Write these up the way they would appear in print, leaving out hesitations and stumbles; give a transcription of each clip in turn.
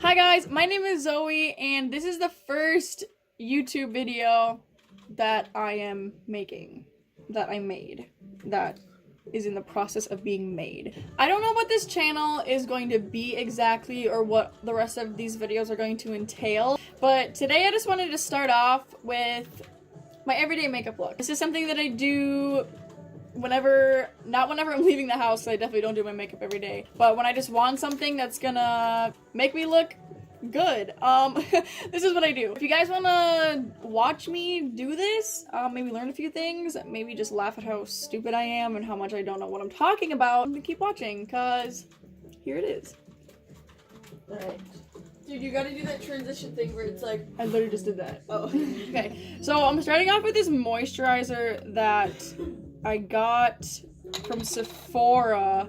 Hi guys, my name is Zoe and this is the first YouTube video that I made, that is in the process of being made. I don't know what this channel is going to be exactly or what the rest of these videos are going to entail, but today I just wanted to start off with my everyday makeup look. This is something that I do not whenever I'm leaving the house, I definitely don't do my makeup every day, but when I just want something that's gonna make me look good, this is what I do. If you guys wanna watch me do this, maybe learn a few things, maybe just laugh at how stupid I am and how much I don't know what I'm talking about, keep watching, cause here it is. Alright. Dude, you gotta do that transition thing where it's like... I literally just did that. Oh. Okay, so I'm starting off with this moisturizer that I got from Sephora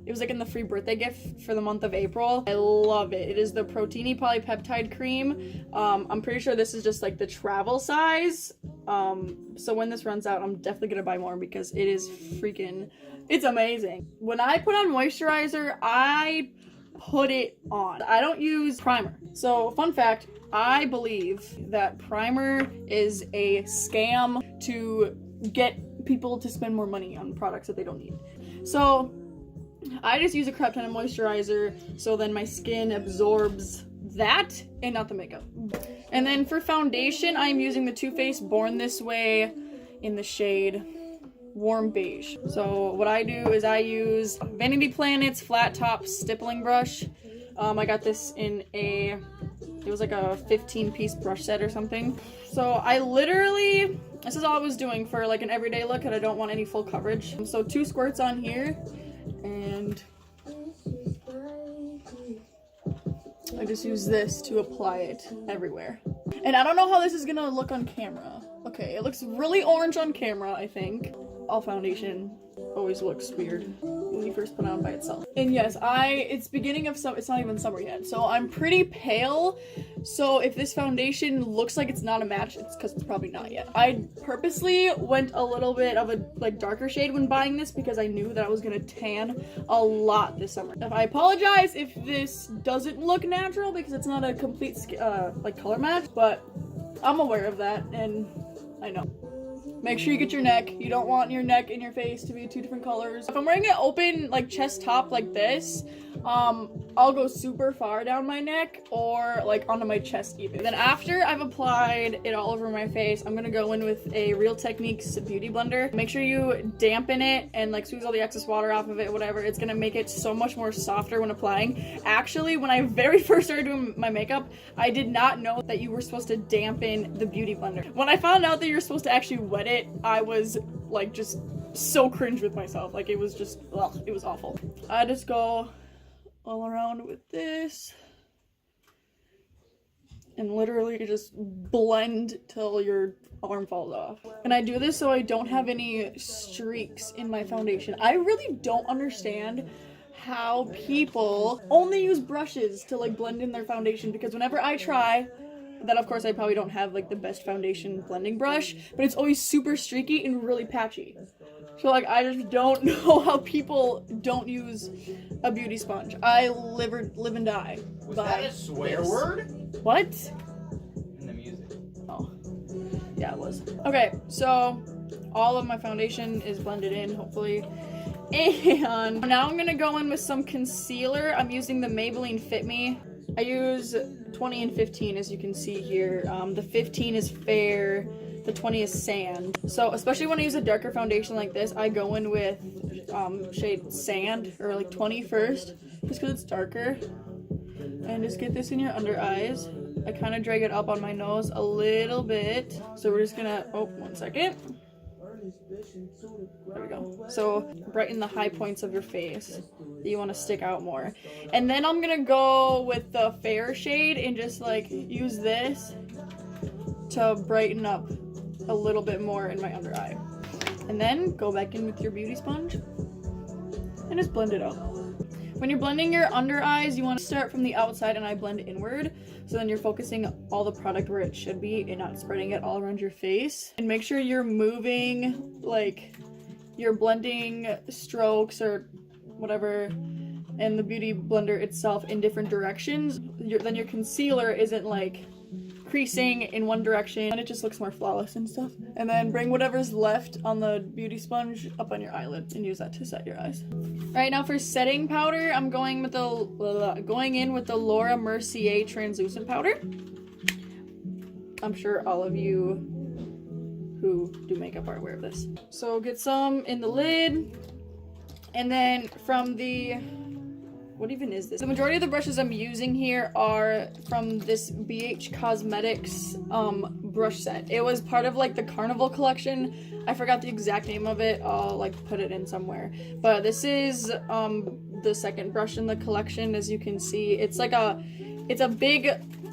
it was like in the free birthday gift for the month of April. I love it. It is the Protini Polypeptide Cream. I'm pretty sure this is just like the travel size. So when this runs out, I'm definitely gonna buy more because it is it's amazing. When I put on moisturizer, I put it on. I don't use primer. So fun fact, I believe that primer is a scam to get people to spend more money on products that they don't need. So I just use a crap ton of moisturizer so then my skin absorbs that and not the makeup. And then for foundation, I'm using the Too Faced Born This Way in the shade Warm Beige. So what I do is I use Vanity Planet's flat top stippling brush. I got this in it was like a 15-piece brush set or something. So this is all I was doing for like an everyday look and I don't want any full coverage. So 2 squirts on here and I just use this to apply it everywhere. And I don't know how this is gonna look on camera. Okay, it looks really orange on camera, I think. All foundation always looks weird when you first put it on by itself. And yes, it's beginning of summer, it's not even summer yet, so I'm pretty pale, so if this foundation looks like it's not a match, it's because it's probably not yet. I purposely went a little bit of a darker shade when buying this because I knew that I was gonna tan a lot this summer. I apologize if this doesn't look natural because it's not a complete color match, but I'm aware of that and I know. Make sure you get your neck. You don't want your neck and your face to be 2 different colors. If I'm wearing it open, like chest top like this, I'll go super far down my neck or like onto my chest even. Then after I've applied it all over my face, I'm gonna go in with a Real Techniques beauty blender. Make sure you dampen it and like squeeze all the excess water off of it, whatever. It's gonna make it so much more softer when applying. Actually, when I very first started doing my makeup, I did not know that you were supposed to dampen the beauty blender. When I found out that you're supposed to actually wet it, I was like just so cringe with myself. Like it was just, ugh, it was awful. I just go all around with this and literally just blend till your arm falls off. And I do this so I don't have any streaks in my foundation. I really don't understand how people only use brushes to like blend in their foundation, because whenever I try that, of course I probably don't have like the best foundation blending brush, but it's always super streaky and really patchy. So like I just don't know how people don't use a beauty sponge. I live and die. Was that a swear word? What? In the music. Oh. Yeah, it was. Okay, so all of my foundation is blended in, hopefully. And now I'm gonna go in with some concealer. I'm using the Maybelline Fit Me. I use 20 and 15 as you can see here. The 15 is fair, the 20 is sand. So especially when I use a darker foundation like this, I go in with shade sand or like 20 first, just because it's darker. And just get this in your under eyes. I kind of drag it up on my nose a little bit. So we're just gonna, oh, 1 second. There we go. So brighten the high points of your face that you want to stick out more. And then I'm gonna go with the fair shade and just like use this to brighten up a little bit more in my under eye. And then go back in with your beauty sponge and just blend it out. When you're blending your under eyes, you want to start from the outside and I blend inward. So then you're focusing all the product where it should be and not spreading it all around your face. And make sure you're moving, like, you're blending strokes or whatever and the Beauty Blender itself in different directions, then your concealer isn't like creasing in one direction and it just looks more flawless and stuff. And then bring whatever's left on the beauty sponge up on your eyelid and use that to set your eyes. Alright, now for setting powder, I'm going in with the Laura Mercier translucent powder. I'm sure all of you who do makeup are aware of this. So get some in the lid, and then from the, what even is this? The majority of the brushes I'm using here are from this BH Cosmetics brush set. It was part of like the Carnival collection. I forgot the exact name of it. I'll like put it in somewhere. But this is the second brush in the collection. As you can see, it's like it's a big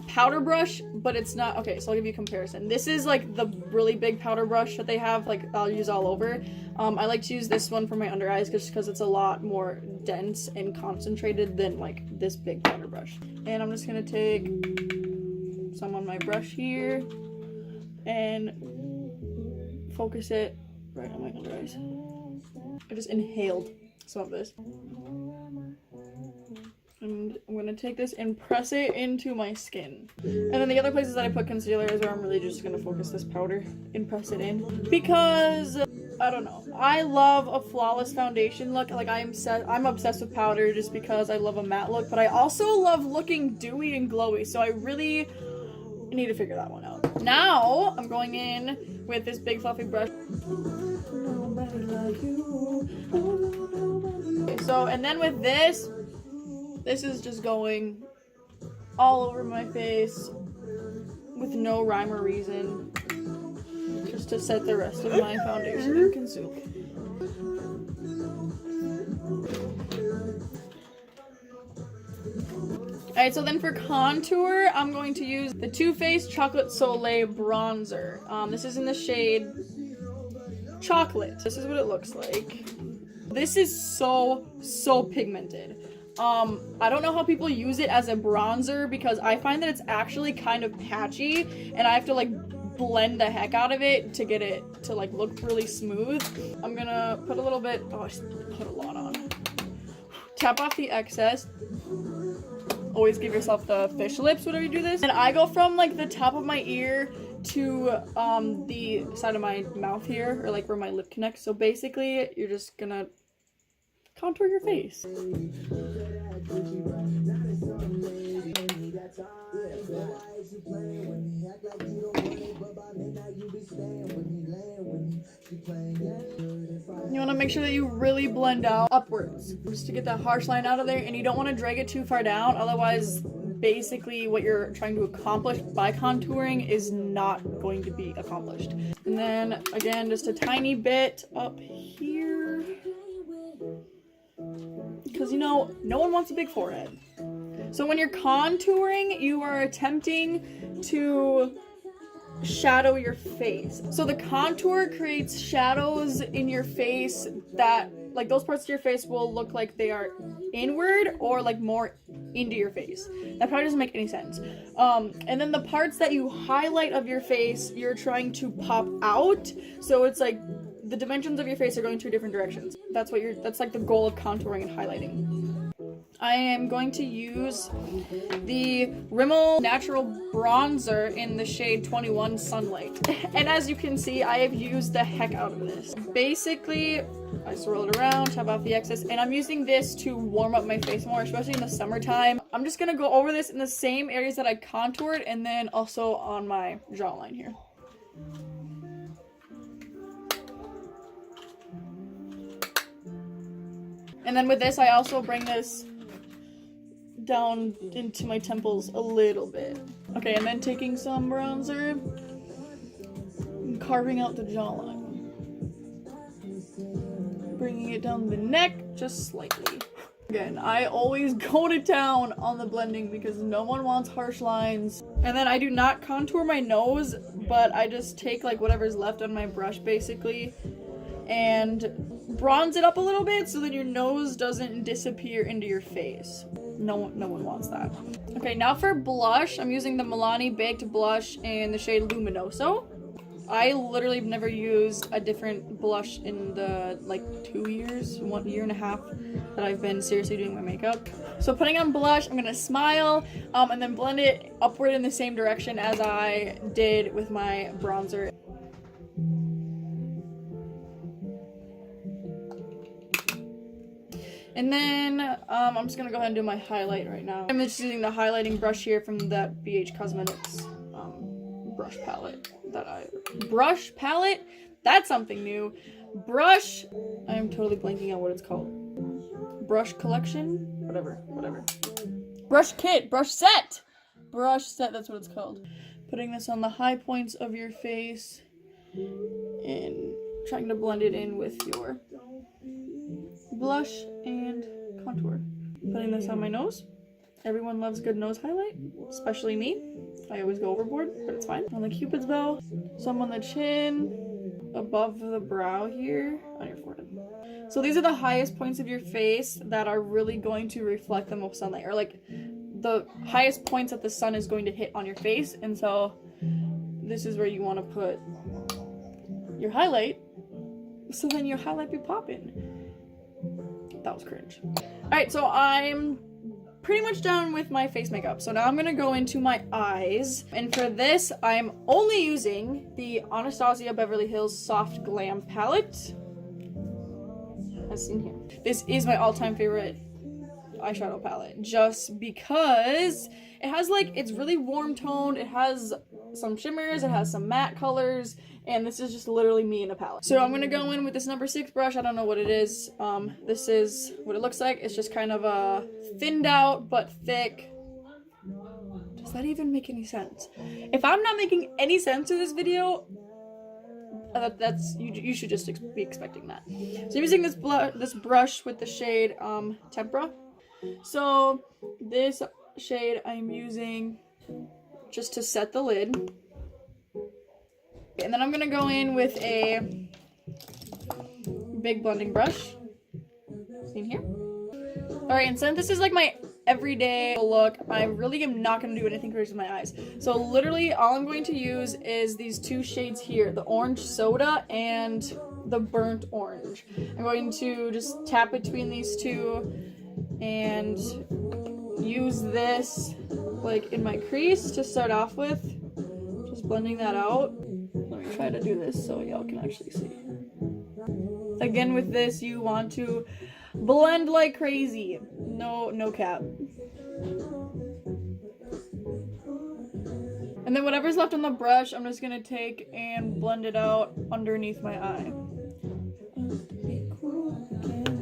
powder brush, but it's not, okay, so I'll give you a comparison. This is like the really big powder brush that they have, like I'll use all over. I like to use this one for my under eyes just because it's a lot more dense and concentrated than like this big powder brush. And I'm just gonna take some on my brush here and focus it right on my under eyes. I just inhaled some of this. And I'm gonna take this and press it into my skin. And then the other places that I put concealer is where I'm really just gonna focus this powder and press it in. Because, I don't know, I love a flawless foundation look. Like I'm obsessed with powder just because I love a matte look, but I also love looking dewy and glowy. So I really need to figure that one out. Now, I'm going in with this big fluffy brush. Okay, so, and then with this is just going all over my face with no rhyme or reason, just to set the rest of my foundation and concealer. Alright, so then for contour, I'm going to use the Too Faced Chocolate Soleil Bronzer. This is in the shade Chocolate. This is what it looks like. This is so pigmented. I don't know how people use it as a bronzer because I find that it's actually kind of patchy and I have to like blend the heck out of it to get it to like look really smooth. I'm gonna put a little bit, oh I just put a lot on. Tap off the excess. Always give yourself the fish lips whenever you do this. And I go from like the top of my ear to the side of my mouth here, or like where my lip connects. So basically you're just gonna contour your face. You want to make sure that you really blend out upwards just to get that harsh line out of there, and you don't want to drag it too far down, otherwise basically what you're trying to accomplish by contouring is not going to be accomplished. And then again, just a tiny bit up here, because you know, no one wants a big forehead. So when you're contouring, you are attempting to shadow your face. So the contour creates shadows in your face that, like, those parts of your face will look like they are inward or like more into your face. That probably doesn't make any sense. And then the parts that you highlight of your face, you're trying to pop out. So it's like the dimensions of your face are going two different directions. That's like the goal of contouring and highlighting. I am going to use the Rimmel Natural Bronzer in the shade 21 Sunlight. And as you can see, I have used the heck out of this. Basically, I swirl it around, tap off the excess, and I'm using this to warm up my face more, especially in the summertime. I'm just gonna go over this in the same areas that I contoured and then also on my jawline here. And then with this, I also bring this down into my temples a little bit. Okay, and then taking some bronzer and carving out the jawline. Bringing it down the neck just slightly. Again, I always go to town on the blending because no one wants harsh lines. And then I do not contour my nose, but I just take like whatever's left on my brush basically and bronze it up a little bit so that your nose doesn't disappear into your face. No one wants that. Okay, now for blush, I'm using the Milani Baked Blush in the shade Luminoso. I literally have never used a different blush in the like 2 years, 1 year and a half that I've been seriously doing my makeup. So putting on blush, I'm gonna smile, and then blend it upward in the same direction as I did with my bronzer. And then I'm just gonna go ahead and do my highlight right now. I'm just using the highlighting brush here from that BH Cosmetics brush palette brush palette? That's something new. Brush, I'm totally blanking on what it's called. Brush collection? Whatever. Brush kit, brush set, that's what it's called. Putting this on the high points of your face and trying to blend it in with your blush and contour. Putting this on my nose. Everyone loves good nose highlight, especially me. I always go overboard, but it's fine. On the Cupid's bow, some on the chin, above the brow here, on your forehead. So these are the highest points of your face that are really going to reflect the most sunlight, or like the highest points that the sun is going to hit on your face. And so this is where you want to put your highlight, so then your highlight be popping. That was cringe. Alright, so I'm pretty much done with my face makeup. So now I'm gonna go into my eyes. And for this, I'm only using the Anastasia Beverly Hills Soft Glam palette. As seen here. This is my all-time favorite eyeshadow palette. Just because it has like, it's really warm toned. It has some shimmers. It has some matte colors. And this is just literally me in a palette. So I'm gonna go in with this number 6 brush. I don't know what it is. This is what it looks like. It's just kind of a thinned out but thick. Does that even make any sense? If I'm not making any sense to this video, that's you should just be expecting that. So I'm using this brush with the shade Tempera. So this shade I'm using just to set the lid. And then I'm gonna go in with a big blending brush. Seen here. Alright, and since this is like my everyday look, I really am not gonna do anything crazy with my eyes. So literally all I'm going to use is these two shades here, the Orange Soda and the Burnt Orange. I'm going to just tap between these two and use this like in my crease to start off with. Just blending that out. Let me try to do this so y'all can actually see. Again, with this, you want to blend like crazy. No cap. And then whatever's left on the brush, I'm just gonna take and blend it out underneath my eye.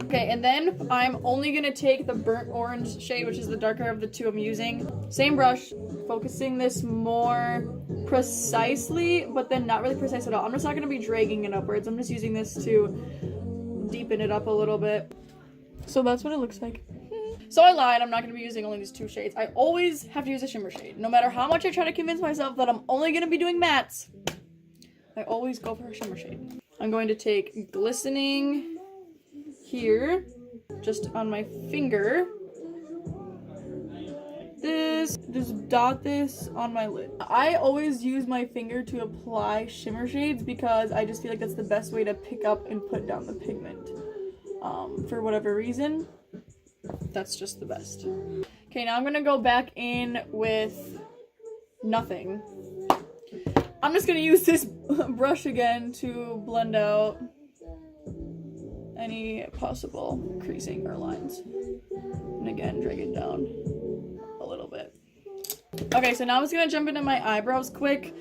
Okay, and then I'm only gonna take the Burnt Orange shade, which is the darker of the two I'm using. Same brush, focusing this more precisely, but then not really precise at all. I'm just not gonna be dragging it upwards. I'm just using this to deepen it up a little bit. So that's what it looks like. So I lied, I'm not gonna be using only these two shades. I always have to use a shimmer shade. No matter how much I try to convince myself that I'm only gonna be doing mattes, I always go for a shimmer shade. I'm going to take Glistening here, just on my finger. Just dot this on my lid. I always use my finger to apply shimmer shades because I just feel like that's the best way to pick up and put down the pigment. For whatever reason, that's just the best. Okay, now I'm gonna go back in with nothing. I'm just gonna use this brush again to blend out any possible creasing or lines. And again, drag it down a little bit. Okay, so now I'm just gonna jump into my eyebrows quick.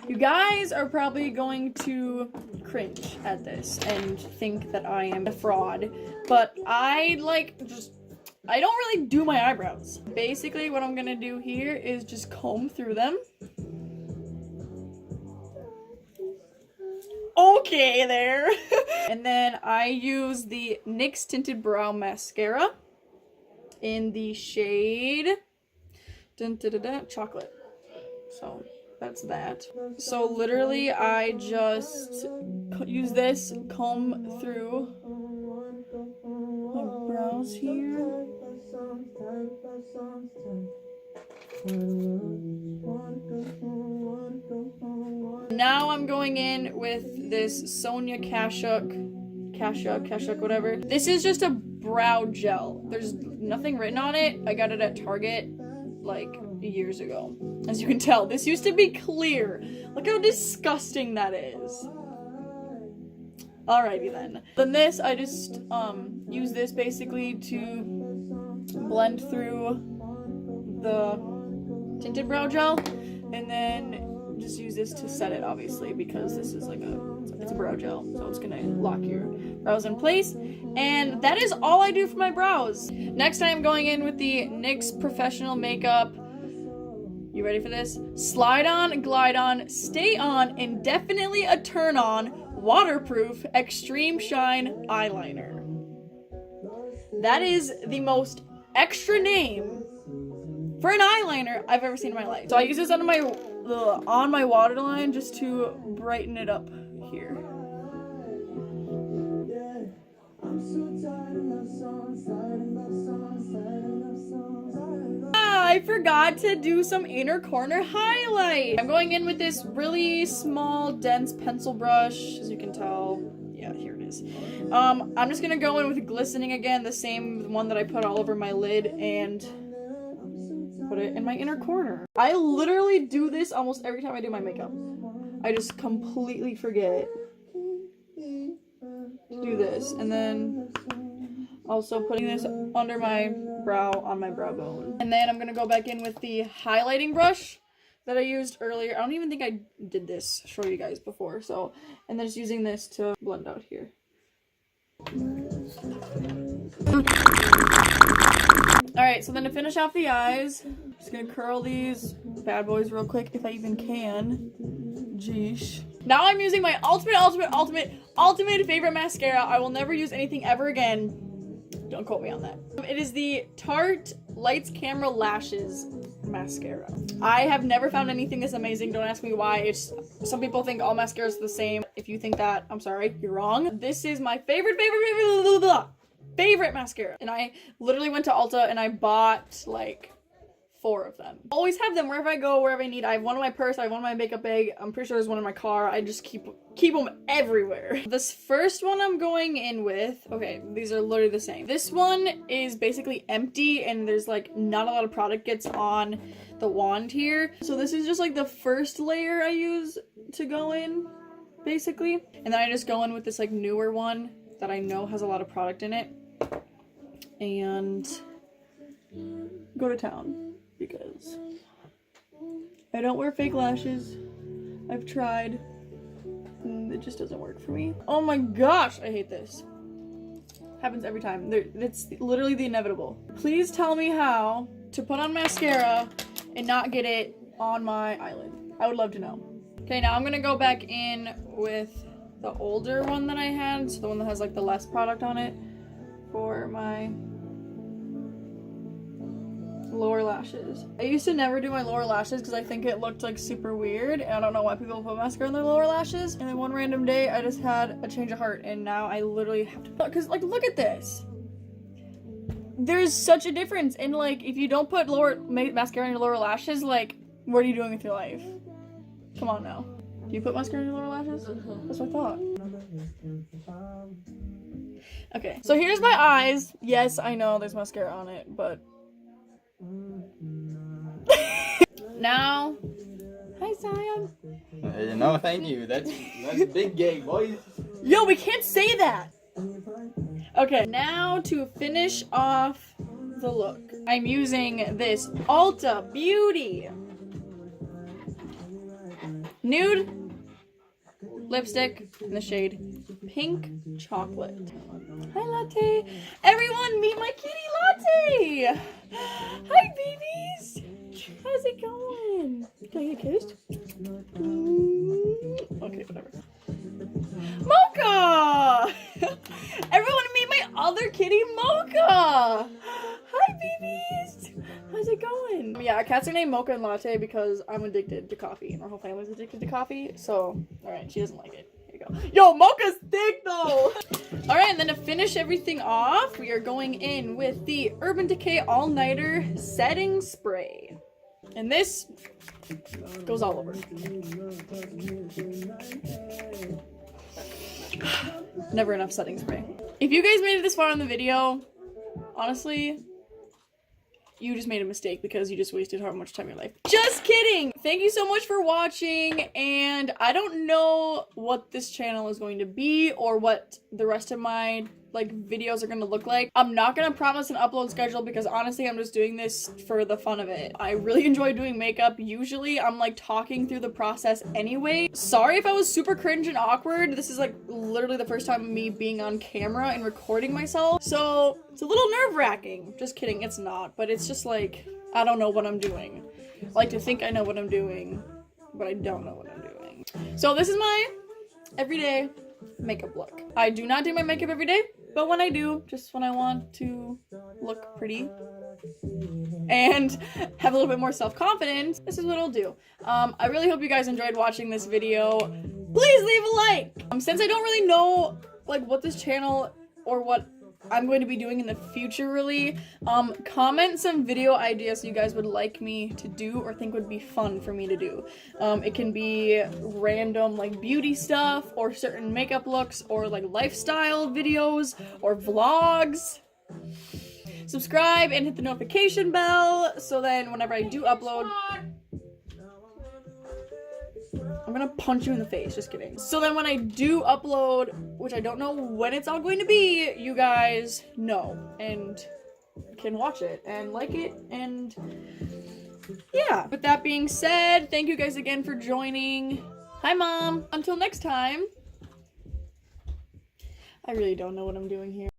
You guys are probably going to cringe at this and think that I am a fraud, but I don't really do my eyebrows. Basically, what I'm gonna do here is just comb through them. Okay, there. And then I use the NYX Tinted Brow Mascara in the shade Chocolate. So that's that. So literally I just use this, comb through my brows here. Now I'm going in with this Sonia Kashuk, whatever. This is just a brow gel. There's nothing written on it. I got it at Target like years ago. As you can tell, this used to be clear. Look how disgusting that is. Alrighty then. Then this, I just use this basically to blend through the tinted brow gel, and then just use this to set it, obviously, because this is like it's a brow gel, so it's gonna lock your brows in place. And that is all I do for my brows. Next, I am going in with the NYX Professional Makeup. You ready for this? Slide on, glide on, stay on, and definitely a turn on waterproof extreme shine eyeliner. That is the most extra name for an eyeliner I've ever seen in my life. So I use this on my waterline just to brighten it up here. I forgot to do some inner corner highlight. I'm going in with this really small, dense pencil brush, as you can tell. Yeah, here it is. I'm just gonna go in with glistening again, the same one that I put all over my lid, and put it in my inner corner. I literally do this almost every time I do my makeup. I just completely forget to do this. And then also putting this under my brow on my brow bone. And then I'm gonna go back in with the highlighting brush that I used earlier. I don't even think I did this, show you guys before. So, and then just using this to blend out here. Alright, so then to finish off the eyes, I'm just gonna curl these bad boys real quick, if I even can. Jeesh. Now I'm using my ultimate favorite mascara. I will never use anything ever again. Don't quote me on that. It is the Tarte Lights Camera Lashes mascara. I have never found anything this amazing. Don't ask me why. Some people think all mascaras are the same. If you think that, I'm sorry, you're wrong. This is my favorite mascara. And I literally went to Ulta and I bought like 4 of them. Always have them wherever I go, wherever I need. I have one in my purse, I have one in my makeup bag. I'm pretty sure there's one in my car. I just keep them everywhere. This first one I'm going in with, okay, these are literally the same. This one is basically empty and there's like not a lot of product gets on the wand here. So this is just like the first layer I use to go in, basically. And then I just go in with this like newer one that I know has a lot of product in it. And go to town. Because I don't wear fake lashes. I've tried and it just doesn't work for me. Oh my gosh, I hate this. Happens every time. It's literally the inevitable. Please tell me how to put on mascara and not get it on my eyelid. I would love to know. Okay, now I'm gonna go back in with the older one that I had, so the one that has like the less product on it, for my lower lashes. I used to never do my lower lashes because I think it looked like super weird. I don't know why people put mascara on their lower lashes. And then one random day I just had a change of heart and now I literally have to put, because like look at this. There's such a difference. And like if you don't put mascara on your lower lashes, like what are you doing with your life? Come on now. Do you put mascara on your lower lashes? That's what I thought. Okay, so here's my eyes. Yes, I know there's mascara on it, but now, hi Zion. No, thank you. That's big gay, boys. Yo, we can't say that. Okay, now to finish off the look, I'm using this Ulta Beauty nude lipstick in the shade Pink Chocolate. Hi Latte. Everyone meet my kitty Latte. Hi babies. How's it going? Can I get kissed? Okay, whatever. Mocha! Everyone meet my other kitty Mocha. Hi babies. How's it going? Yeah, our cats are named Mocha and Latte because I'm addicted to coffee and our whole family's addicted to coffee. So, alright, she doesn't like it. Here you go. Yo, Mocha's thick though! Alright, and then to finish everything off, we are going in with the Urban Decay All Nighter Setting Spray. And this goes all over. Never enough setting spray. If you guys made it this far in the video, honestly, you just made a mistake because you just wasted how much time in your life. Just kidding! Thank you so much for watching, and I don't know what this channel is going to be or what the rest of my videos are gonna look like. I'm not gonna promise an upload schedule because honestly I'm just doing this for the fun of it. I really enjoy doing makeup. Usually I'm talking through the process anyway. Sorry if I was super cringe and awkward. This is literally the first time me being on camera and recording myself, so it's a little nerve-wracking. Just kidding, it's not, but it's just I don't know what I'm doing. I like to think I know what I'm doing, but I don't know what I'm doing. So this is my everyday makeup look. I do not do my makeup every day, but when I do, just when I want to look pretty and have a little bit more self-confidence, this is what I'll do. I really hope you guys enjoyed watching this video. Please leave a like! Since I don't really know what this channel or what I'm going to be doing in the future really, comment some video ideas you guys would like me to do or think would be fun for me to do. It can be random beauty stuff or certain makeup looks or lifestyle videos or vlogs. Subscribe and hit the notification bell so then whenever I do upload, I'm gonna punch you in the face, just kidding. So then when I do upload, which I don't know when it's all going to be, you guys know and can watch it and like it, and yeah. With that being said, thank you guys again for joining. Hi Mom! Until next time. I really don't know what I'm doing here.